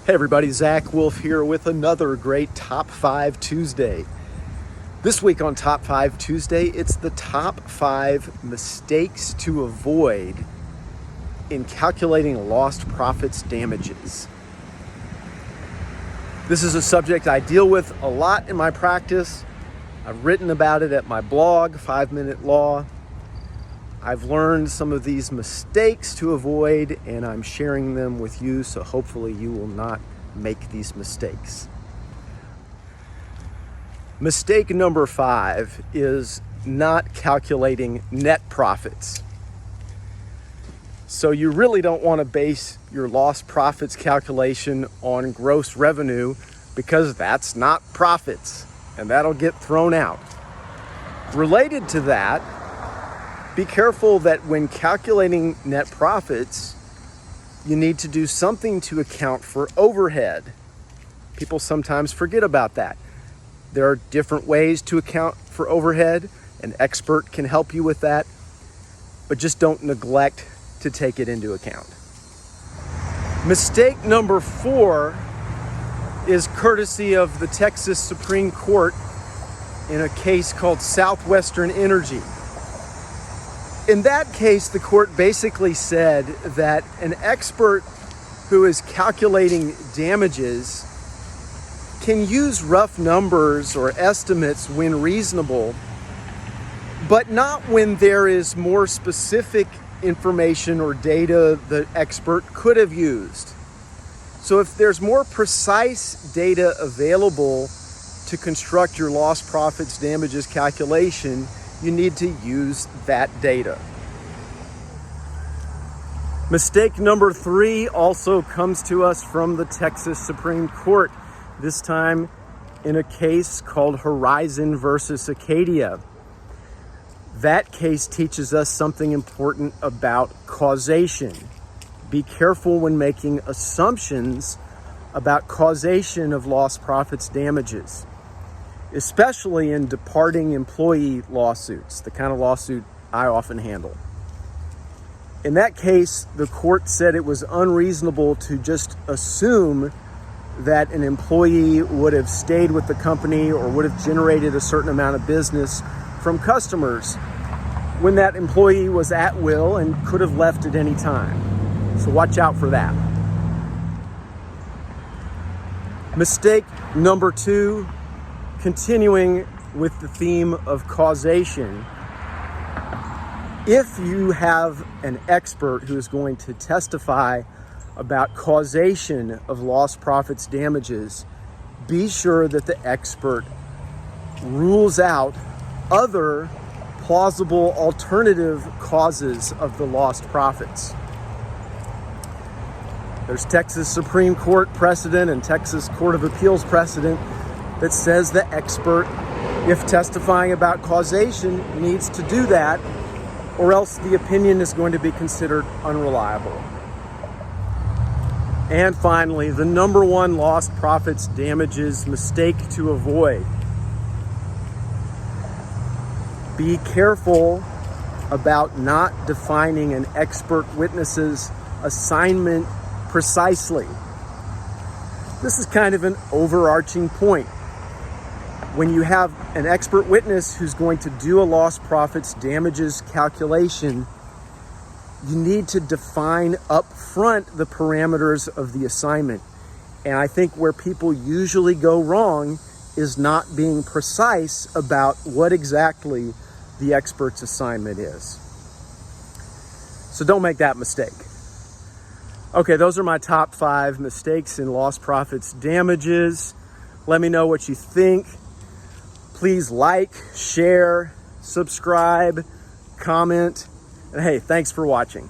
Hey everybody, Zach Wolf here with another great Top 5 Tuesday. This week on Top 5 Tuesday, it's the top 5 mistakes to avoid in calculating lost profits damages. This is a subject I deal with a lot in my practice. I've written about it at my blog, 5 Minute Law. I've learned some of these mistakes to avoid, and I'm sharing them with you, so hopefully you will not make these mistakes. Mistake number 5 is not calculating net profits. So you really don't want to base your lost profits calculation on gross revenue, because that's not profits, and that'll get thrown out. Related to that, be careful that when calculating net profits, you need to do something to account for overhead. People sometimes forget about that. There are different ways to account for overhead. An expert can help you with that, but just don't neglect to take it into account. Mistake number 4 is courtesy of the Texas Supreme Court in a case called Southwestern Energy. In that case, the court basically said that an expert who is calculating damages can use rough numbers or estimates when reasonable, but not when there is more specific information or data the expert could have used. So if there's more precise data available to construct your lost profits damages calculation, you need to use that data. Mistake number 3 also comes to us from the Texas Supreme Court, this time in a case called Horizon versus Acadia. That case teaches us something important about causation. Be careful when making assumptions about causation of lost profits damages, especially in departing employee lawsuits, the kind of lawsuit I often handle. In that case, the court said it was unreasonable to just assume that an employee would have stayed with the company or would have generated a certain amount of business from customers when that employee was at will and could have left at any time. So watch out for that. Mistake number 2, continuing with the theme of causation. If you have an expert who is going to testify about causation of lost profits damages, be sure that the expert rules out other plausible alternative causes of the lost profits. There's Texas Supreme Court precedent and Texas Court of Appeals precedent that says the expert, if testifying about causation, needs to do that, or else the opinion is going to be considered unreliable. And finally, the number 1 lost profits damages mistake to avoid. Be careful about not defining an expert witness's assignment precisely. This is kind of an overarching point. When you have an expert witness who's going to do a lost profits damages calculation, you need to define up front the parameters of the assignment. And I think where people usually go wrong is not being precise about what exactly the expert's assignment is. So don't make that mistake. Okay, those are my top 5 mistakes in lost profits damages. Let me know what you think. Please like, share, subscribe, comment, and hey, thanks for watching.